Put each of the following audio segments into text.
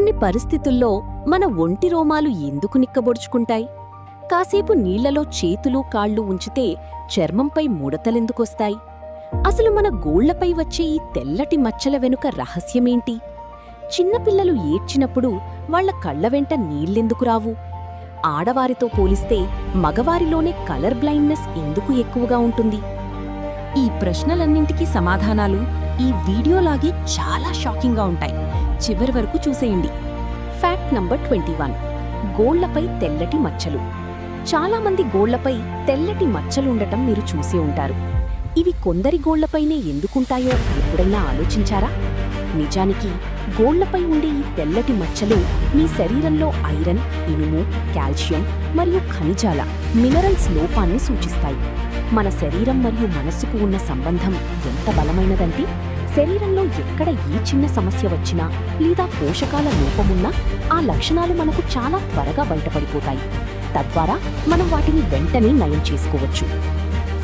కొన్ని పరిస్థితుల్లో మన ఒంటి రోమాలు ఎందుకు నిక్కబొడుచుకుంటాయి? కాసేపు నీళ్లలో చేతులు కాళ్ళు ఉంచితే చర్మంపై ముడతలెందుకొస్తాయి? అసలు మన గోళ్లపై వచ్చే ఈ తెల్లటి మచ్చల వెనుక రహస్యమేంటి? చిన్నపిల్లలు ఏడ్చినప్పుడు వాళ్ల కళ్ల వెంట నీళ్లెందుకు రావు? ఆడవారితో పోలిస్తే మగవారిలోనే కలర్ బ్లైండ్నెస్ ఎందుకు ఎక్కువగా ఉంటుంది? ఈ ప్రశ్నలన్నింటికీ సమాధానాలు ఈ వీడియోలాగే చాలా షాకింగ్గా ఉంటాయి. చివరి వరకు చూసేయండి. Fact number 21. గోళ్లపై తెల్లటి మచ్చలు. చాలామంది గోళ్లపై తెల్లటి మచ్చలుండటం మీరు చూసే ఉంటారు. ఇవి కొందరి గోళ్లపైనే ఎందుకుంటాయో ఎప్పుడైనా ఆలోచించారా? నిజానికి గోళ్లపై ఉండే ఈ తెల్లటి మచ్చలు మీ శరీరంలో ఐరన్, ఇనుము, కాల్షియం మరియు ఖనిజాల మినరల్స్ లోపాన్ని సూచిస్తాయి. మన శరీరం మరియు మనస్సుకు ఉన్న సంబంధం ఎంత బలమైనదంటే శరీరంలో ఎక్కడ ఏ చిన్న సమస్య వచ్చినా లేదా పోషకాల లోపమున్నా ఆ లక్షణాలు మనకు చాలా త్వరగా బయటపడిపోతాయి. తద్వారా మనం వాటిని వెంటనే నయం చేసుకోవచ్చు.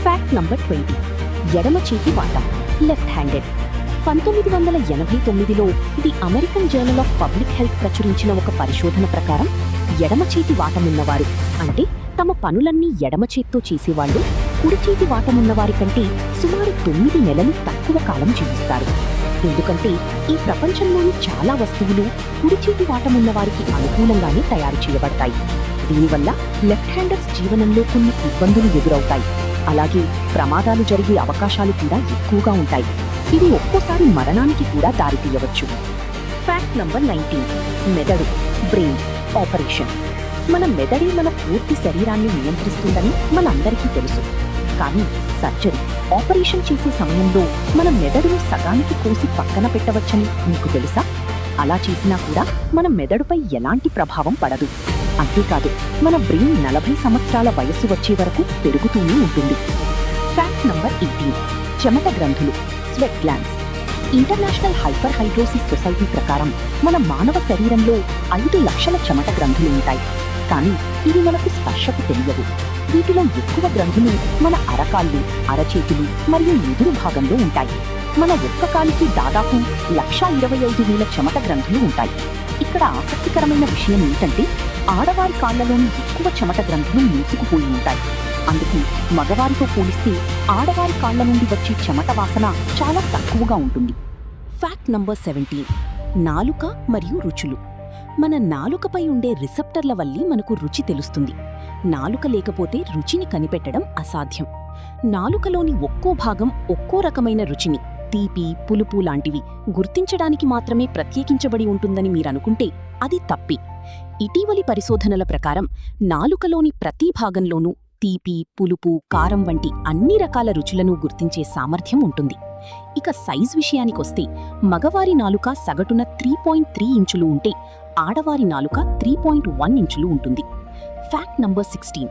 Fact number 20. ఎడమ చేతి వాటం, లెఫ్ట్ హ్యాండెడ్. 1989లో the American Journal of Public Health ప్రచురించిన ఒక పరిశోధన ప్రకారం ఎడమ చేతి వాటమున్నవారు, అంటే తమ పనులన్నీ ఎడమ చేత్తో చేసేవాళ్లు, కుడి చేతి వాటమున్నవారి కంటే సుమారు 9 నెలలు తక్కువ కాలం జీవిస్తారు. ఎందుకంటే ఈ ప్రపంచంలోని చాలా వస్తువులు కుడి చేతి వాటమున్నవారికి అనుకూలంగానే తయారు చేయబడతాయి. దీనివల్ల లెఫ్ట్ హ్యాండర్స్ జీవనంలో కొన్ని ఇబ్బందులు ఎదురవుతాయి. అలాగే ప్రమాదాలు జరిగే అవకాశాలు కూడా ఎక్కువగా ఉంటాయి. ఇది ఒక్కోసారి మరణానికి కూడా దారితీయవచ్చు. Fact number 19. మెదడు, బ్రెయిన్ ఆపరేషన్. మన మెదడే మన పూర్తి శరీరాన్ని నియంత్రిస్తుందని మనందరికీ తెలుసు. కానీ సర్జరీ, ఆపరేషన్ చేసే సమయంలో మన మెదడును సగానికి కోసి పక్కన పెట్టవచ్చని మీకు తెలుసా? అలా చేసినా కూడా మన మెదడుపై ఎలాంటి ప్రభావం పడదు. అంతేకాదు, మన బ్రెయిన్ 40 సంవత్సరాల వయస్సు వచ్చే వరకు పెరుగుతూనే ఉంటుంది. Fact number 18. చెమట గ్రంథులు, sweat glands. International hyper hidrosis society ప్రకారం మన మానవ శరీరంలో 5 లక్షల చెమట గ్రంథులు ఉంటాయి. కానీ ఇవి మనకు స్పర్శకు తెలియవు. వీటిలో ఎక్కువ గ్రంథులు మన అరకాళ్ళు, అరచేతులు మరియు ఎదురు భాగంలో ఉంటాయి. మన ఒక్క కాలికి దాదాపు 1,25,000 చెమట గ్రంథులు ఉంటాయి. ఇక్కడ ఆసక్తికరమైన విషయం ఏంటంటే ఆడవారి కాళ్లలోని ఎక్కువ చెమట గ్రంథులు మూసుకుపోయి ఉంటాయి. అందుకే మగవారితో పోలిస్తే ఆడవారి కాళ్ల నుండి వచ్చే చెమట వాసన చాలా తక్కువగా ఉంటుంది. Fact number 17. నాలుక మరియు రుచులు. మన నాలుకపై ఉండే రిసెప్టర్ల వల్లే మనకు రుచి తెలుస్తుంది. నాలుక లేకపోతే రుచిని కనిపెట్టడం అసాధ్యం. నాలుకలోని ఒక్కో భాగం ఒక్కో రకమైన రుచిని, తీపి, పులుపు లాంటివి గుర్తించడానికి మాత్రమే ప్రత్యేకించబడి ఉంటుందని మీరనుకుంటే అది తప్పి. ఇటీవలి పరిశోధనల ప్రకారం నాలుకలోని ప్రతి భాగంలోనూ తీపి, పులుపు, కారం వంటి అన్ని రకాల రుచులను గుర్తించే సామర్థ్యం ఉంటుంది. ఇక సైజ్ విషయానికొస్తే మగవారి నాలుక సగటున 3.3 ఇంచులు ఉంటే ఆడవారి నాలుక 3.1 ఇంచులు ఉంటుంది. Fact number 16.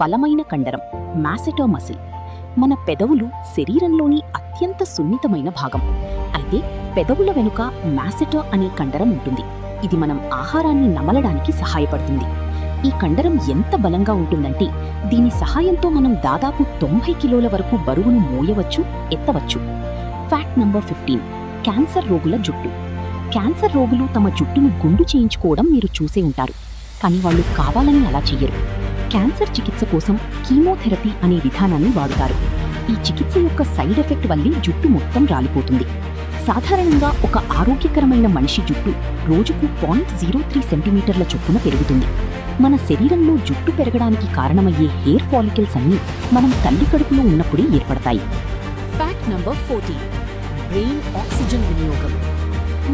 బలమైన కండరం, మాసెటర్ మసిల్. మన పెదవులు శరీరంలోని అత్యంత సున్నితమైన భాగం. అయితే పెదవుల వెనుక మాసెటర్ అనే కండరం ఉంటుంది. ఇది మనం ఆహారాన్ని నమలడానికి సహాయపడుతుంది. ఈ కండరం ఎంత బలంగా ఉంటుందంటే దీని సహాయంతో మనం దాదాపు 90 కిలోల వరకు బరువును మోయవచ్చు, ఎత్తవచ్చు. Fact number 15. క్యాన్సర్ రోగుల జుట్టు. క్యాన్సర్ రోగులు తమ జుట్టును గుండు చేయించుకోవడం మీరు చూసే ఉంటారు. కానీ వాళ్ళు కావాలని అలా చెయ్యరు. క్యాన్సర్ చికిత్స కోసం కీమోథెరపీ అనే విధానాన్ని వాడుతారు. ఈ చికిత్స యొక్క సైడ్ ఎఫెక్ట్ వల్లే జుట్టు మొత్తం రాలిపోతుంది. సాధారణంగా ఒక ఆరోగ్యకరమైన మనిషి జుట్టు రోజుకు 0.03 సెంటీమీటర్ల చొప్పున పెరుగుతుంది. మన శరీరంలో జుట్టు పెరగడానికి కారణమయ్యే హెయిర్ ఫాలికల్స్ అన్నీ మనం తల్లి కడుపులో ఉన్నప్పుడే ఏర్పడతాయి. Fact number 14. బ్రెయిన్ ఆక్సిజన్ వినియోగం.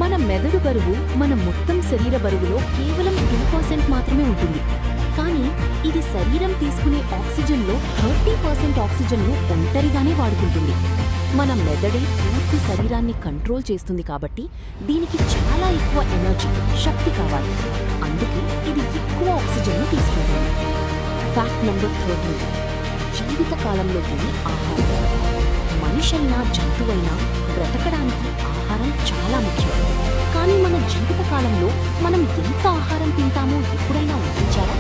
మన మెదడు బరువు మన మొత్తం శరీర బరువులో కేవలం 2% మాత్రమే ఉంటుంది. కానీ ఇది శరీరం తీసుకునే ఆక్సిజన్లో 30% ఆక్సిజన్ను ఒంటరిగానే వాడుకుంటుంది. మన మెదడే పూర్తి శరీరాన్ని కంట్రోల్ చేస్తుంది కాబట్టి దీనికి చాలా ఎక్కువ ఎనర్జీ, శక్తి కావాలి. అందుకే ఇది ఎక్కువ ఆక్సిజన్ను తీసుకుంటుంది. Fact number 13. జీవితకాలంలో తినే ఆహారం. మనిషైనా జంతువైనా బ్రతకడానికి ఆహారం చాలా ముఖ్యం. కానీ మన జీవితకాలంలో మనం ఎంత ఆహారం తింటామో ఎప్పుడైనా ఊహించారా?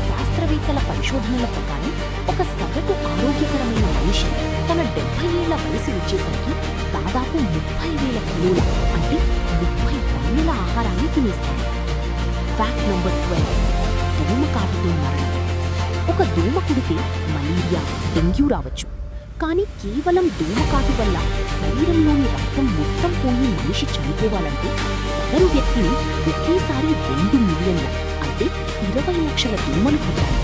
శాస్త్రవేత్తల పరిశోధనల ప్రకారం ఒక సగటు ఆరోగ్యకరమైన మనిషి తన 70 ఏళ్ల వయసు వచ్చేసరికి దాదాపు 30,000 కిలోల, అంటే 30 టన్నుల ఆహారాన్ని తినేస్తాడు. Fact number 12. దోమకాటుతో మరణం. ఒక దోమ కుడితే మలేరియా, డెంగ్యూ రావచ్చు. కానీ కేవలం దోమకాటు వల్ల శరీరంలోని రక్తం మొత్తం పోయి మనిషి చనిపోవాలంటే సదరు వ్యక్తిని ఒకేసారి 2 మిలియన్ల అంటే 20 లక్షల దోమలు కుట్టాలి.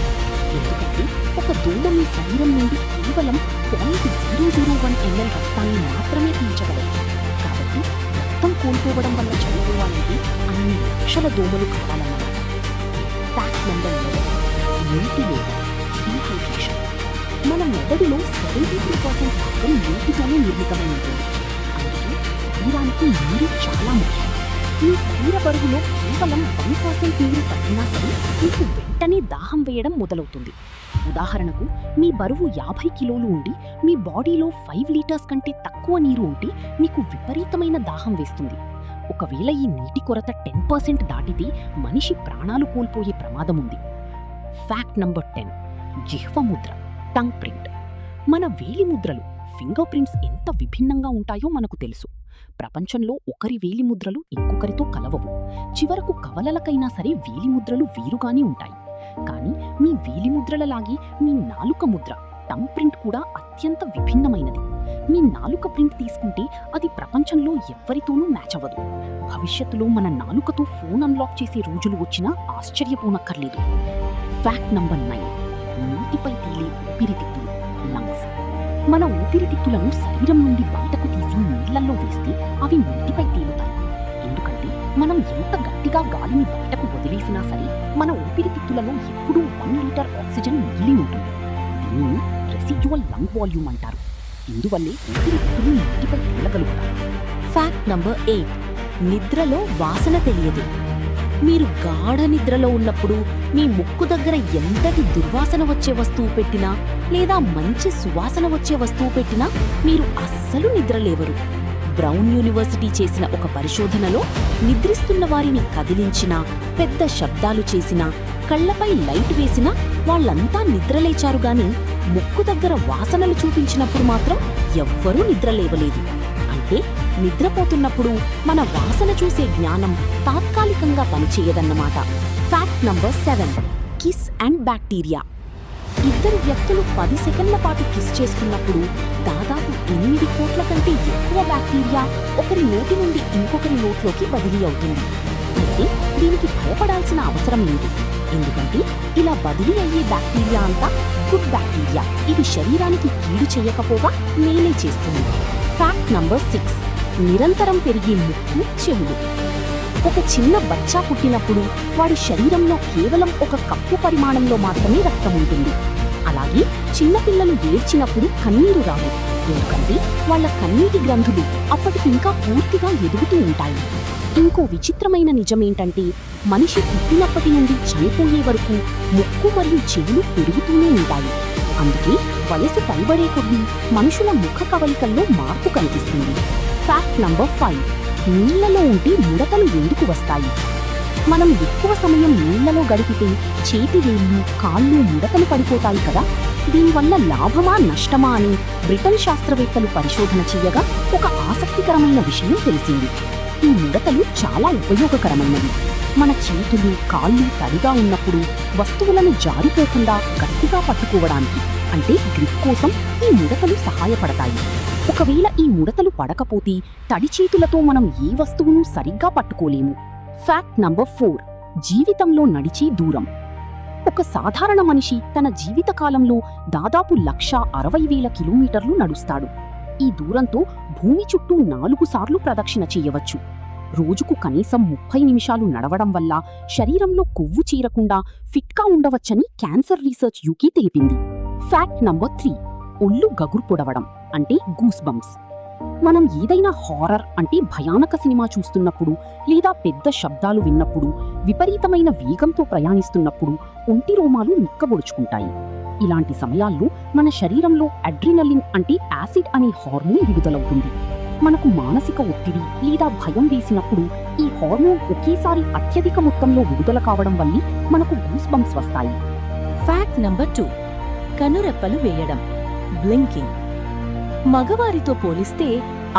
ఎందుకంటే ఒక దోమ మీ శరీరం నుండి కేవలం 0.001 ml రక్తాన్ని మాత్రమే పీల్చగలదు. కాబట్టి రక్తం కోల్పోవడం వల్ల చనిపోవాలంటే అన్ని లక్షల దోమలు కావాలన్నమాట. Fact number 11. నీటి లోపం, డీహైడ్రేషన్. మన మెదడులో 73% భాగం నీటితోనే నిర్మితమై ఉంటుంది. అందుకే శరీరానికి నీరు చాలా ముఖ్యం. మీ శరీర బరువులో కేవలం 1% నీరు తగ్గినా సరే మీకు వెంటనే దాహం వేయడం మొదలవుతుంది. ఉదాహరణకు మీ బరువు 50 కిలోలు ఉండి మీ బాడీలో 5 లీటర్స్ కంటే తక్కువ నీరు ఉంటే మీకు విపరీతమైన దాహం వేస్తుంది. ఒకవేళ ఈ నీటి కొరత 10% దాటితే మనిషి ప్రాణాలు కోల్పోయే ప్రమాదం ఉంది. Fact number 10. జిహ్వ ముద్ర, టంగ్ ప్రింట్. మన వేలి ముద్రలు, ఫింగర్ ప్రింట్స్ ఎంత విభిన్నంగా ఉంటాయో మనకు తెలుసు. ప్రపంచంలో ఒకరి వేలి ముద్రలు ఇంకొకరితో కలవవు. చివరకు కవలలకైనా సరే వేలి ముద్రలు వేరుగానే ఉంటాయి. కానీ మీ వేలి ముద్రలలాగే మీ నాలుక ముద్ర, టంగ్ ప్రింట్ కూడా అత్యంత విభిన్నమైనది. మీ నాలుక ప్రింట్ తీసుకుంటే అది ప్రపంచంలో ఎవ్వరితోనూ మ్యాచ్ అవ్వదు. భవిష్యత్తులో మన నాలుకతో ఫోన్ అన్లాక్ చేసే రోజులు వచ్చినా ఆశ్చర్యపోనక్కర్లేదు. Fact number 9. నీటిపై తేలే ఊపిరితిత్తులు, లంగ్స్. మన ఊపిరితిత్తులను శరీరం నుండి బయటకు తీసి నీళ్లలో వేస్తే అవి నీటిపై తేలుతాయి. ఎందుకంటే మనం ఎంత గట్టిగా గాలిని బయటకు వదిలేసినా సరే మన ఊపిరితిత్తులలో ఎప్పుడూ 1 లీటర్ ఆక్సిజన్ మిగిలి ఉంటుంది. దీన్ని రెసిడ్యువల్ లంగ్ వాల్యూమ్ అంటారు. ఇందువల్లే ఊపిరితిత్తులు నీటిపై తేలగలుగుతాయి. Fact number 8. నిద్రలో వాసన తెలియదు. మీరు గాఢ నిద్రలో ఉన్నప్పుడు మీ ముక్కు దగ్గర ఎంతటి దుర్వాసన వచ్చే వస్తువు పెట్టినా లేదా మంచి సువాసన వచ్చే వస్తువు పెట్టినా మీరు అస్సలు నిద్రలేవరు. బ్రౌన్ యూనివర్సిటీ చేసిన ఒక పరిశోధనలో నిద్రిస్తున్న వారిని కదిలించినా, పెద్ద శబ్దాలు చేసినా, కళ్లపై లైట్ వేసినా వాళ్ళంతా నిద్రలేచారు గాని ముక్కు దగ్గర వాసనలు చూపించినప్పుడు మాత్రం ఎవ్వరూ నిద్రలేవలేదు. అంటే నిద్రపోతున్నప్పుడు మన వాసన చూసే జ్ఞానం తాత్కాలికంగా పనిచేయదన్నమాట. Fact number 7. Kiss and bacteria. ఇద్దరు వ్యక్తులు 10 సెకండ్ల పాటు కిస్ చేసుకున్నప్పుడు దాదాపు 8 కోట్ల కంటే ఎక్కువ బ్యాక్టీరియా ఒకరి నోటి నుండి ఇంకొకరి నోట్లోకి బదిలీ అవుతుంది. అయితే దీనికి భయపడాల్సిన అవసరం లేదు. ఎందుకంటే ఇలా బదిలీ అయ్యే బ్యాక్టీరియా అంతా గుడ్ బ్యాక్టీరియా. ఇది శరీరానికి కీడు చేయకపోగా మేలే చేస్తుంది. Fact number 6. నిరంతరం పెరిగే ముక్కు, చెవులు. ఒక చిన్న బచ్చా పుట్టినప్పుడు వాడి శరీరంలో కేవలం 1 కప్పు పరిమాణంలో మాత్రమే రక్తం ఉంటుంది. అలాగే చిన్నపిల్లలు ఏడ్చినప్పుడు కన్నీరు రావు. ఎందుకంటే వాళ్ళ కన్నీటి గ్రంథులు అప్పటికింకా పూర్తిగా ఎదుగుతూ ఉంటాయి. ఇంకో విచిత్రమైన నిజమేంటంటే మనిషి పుట్టినప్పటి నుండి చనిపోయే వరకు ముక్కు మరియు చెవులు పెరుగుతూనే ఉంటాయి. అందుకే వయసు పైబడే కొద్దీ మనుషుల ముఖ కవలికల్లో మార్పు కనిపిస్తుంది. Fact number 5. నీళ్లలో ఉంటే ముడతలు ఎందుకు వస్తాయి? మనం ఎక్కువ సమయం నీళ్లలో గడిపితే చేతివేళ్లు, కాళ్ళు ముడతలు పడిపోతాయి కదా. దీనివల్ల లాభమా నష్టమా అని బ్రిటన్ శాస్త్రవేత్తలు పరిశోధన చేయగా ఒక ఆసక్తికరమైన విషయం తెలిసింది. ఈ ముడతలు చాలా ఉపయోగకరమైనవి. మన చేతులు, కాళ్ళు తడిగా ఉన్నప్పుడు వస్తువులను జారిపోకుండా గట్టిగా పట్టుకోవడానికి, అంటే గ్రిప్ కోసం ఈ ముడతలు సహాయపడతాయి. ఒకవేళ ఈ ముడతలు పడకపోతే తడి చేతులతో మనం ఏ వస్తువును సరిగ్గా పట్టుకోలేము. Fact number 4. జీవితంలో నడిచే దూరం. ఒక సాధారణ మనిషి తన జీవితకాలంలో దాదాపు 1,60,000 కిలోమీటర్లు నడుస్తాడు. ఈ దూరంతో భూమి చుట్టూ 4 సార్లు ప్రదక్షిణ చేయవచ్చు. రోజుకు కనీసం 30 నిమిషాలు నడవడం వల్ల శరీరంలో కొవ్వు చేరకుండా ఫిట్గా ఉండవచ్చని క్యాన్సర్ రీసెర్చ్ యూకే తెలిపింది. Fact number 3. ఒళ్ళు గగురు పొడవడం, అంటే గూస్ బంప్స్. మనం ఏదైనా హారర్ అంటే భయానక సినిమా చూస్తున్నప్పుడు లేదా పెద్ద శబ్దాలు విన్నప్పుడు, విపరీతమైన వేగంతో ప్రయాణిస్తున్నప్పుడు ఒంటి రోమాలు నిక్కబొడుచుకుంటాయి. ఇలాంటి సమయాల్లో మన శరీరంలో అడ్రినలిన్ అంటే యాసిడ్ అనే హార్మోన్ విడుదలవుతుంది. మనకు మానసిక ఒత్తిడి లేదా భయం వేసినప్పుడు ఈ హార్మోన్ ఒకేసారి అత్యధిక మొత్తంలో విడుదల కావడం వల్ల మనకు గూస్ బంప్స్ వస్తాయి. Fact number 2. కనురెప్పలు వేయడం, బ్లింకింగ్. మగవారితో పోలిస్తే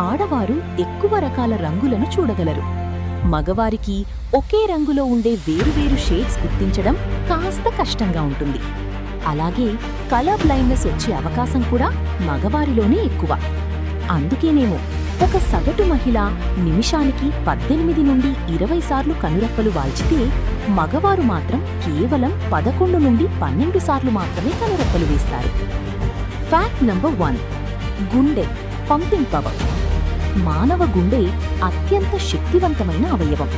ఆడవారు ఎక్కువ రకాల రంగులను చూడగలరు. మగవారికి ఒకే రంగులో ఉండే వేరువేరు షేడ్స్ గుర్తించడం కాస్త కష్టంగా ఉంటుంది. అలాగే కలర్ బ్లైండ్నెస్ వచ్చే అవకాశం కూడా మగవారిలోనే ఎక్కువ. అందుకేనేమో ఒక సగటు మహిళ నిమిషానికి 18 నుండి 20 సార్లు కనురెప్పలు వాల్చితే మగవారు మాత్రం కేవలం 11 నుండి 12 సార్లు మాత్రమే కనురెప్పలు వేస్తారు. Fact number 1. గుండె పంపింగ్ పవర్. మానవ గుండె అత్యంత శక్తివంతమైన అవయవం.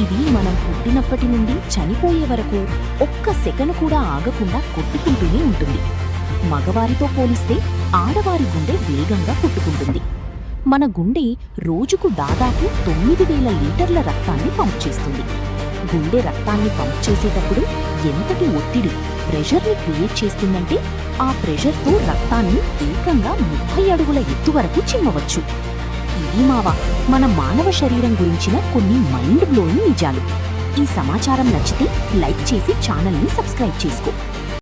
ఇది మనం పుట్టినప్పటి నుండి చనిపోయే వరకు ఒక్క సెకను కూడా ఆగకుండా కొట్టుకుంటూనే ఉంటుంది. మగవారితో పోలిస్తే ఆడవారి గుండె వేగంగా కొట్టుకుంటుంది. మన గుండె రోజుకు దాదాపు 9,000 లీటర్ల రక్తాన్ని పంప్ చేస్తుంది. గుండె రక్తాన్ని పంప్ చేసేటప్పుడు ఎంతటి ఒత్తిడి, ప్రెషర్ని క్రియేట్ చేస్తుందంటే ఆ ప్రెషర్తో రక్తాన్ని ఏకంగా 30 అడుగుల ఎత్తు వరకు చిమ్మవచ్చు. ఇది మావా మన మానవ శరీరం గురించిన కొన్ని మైండ్ బ్లోయింగ్ నిజాలు. ఈ సమాచారం నచ్చితే లైక్ చేసి ఛానల్ని సబ్స్క్రైబ్ చేసుకో.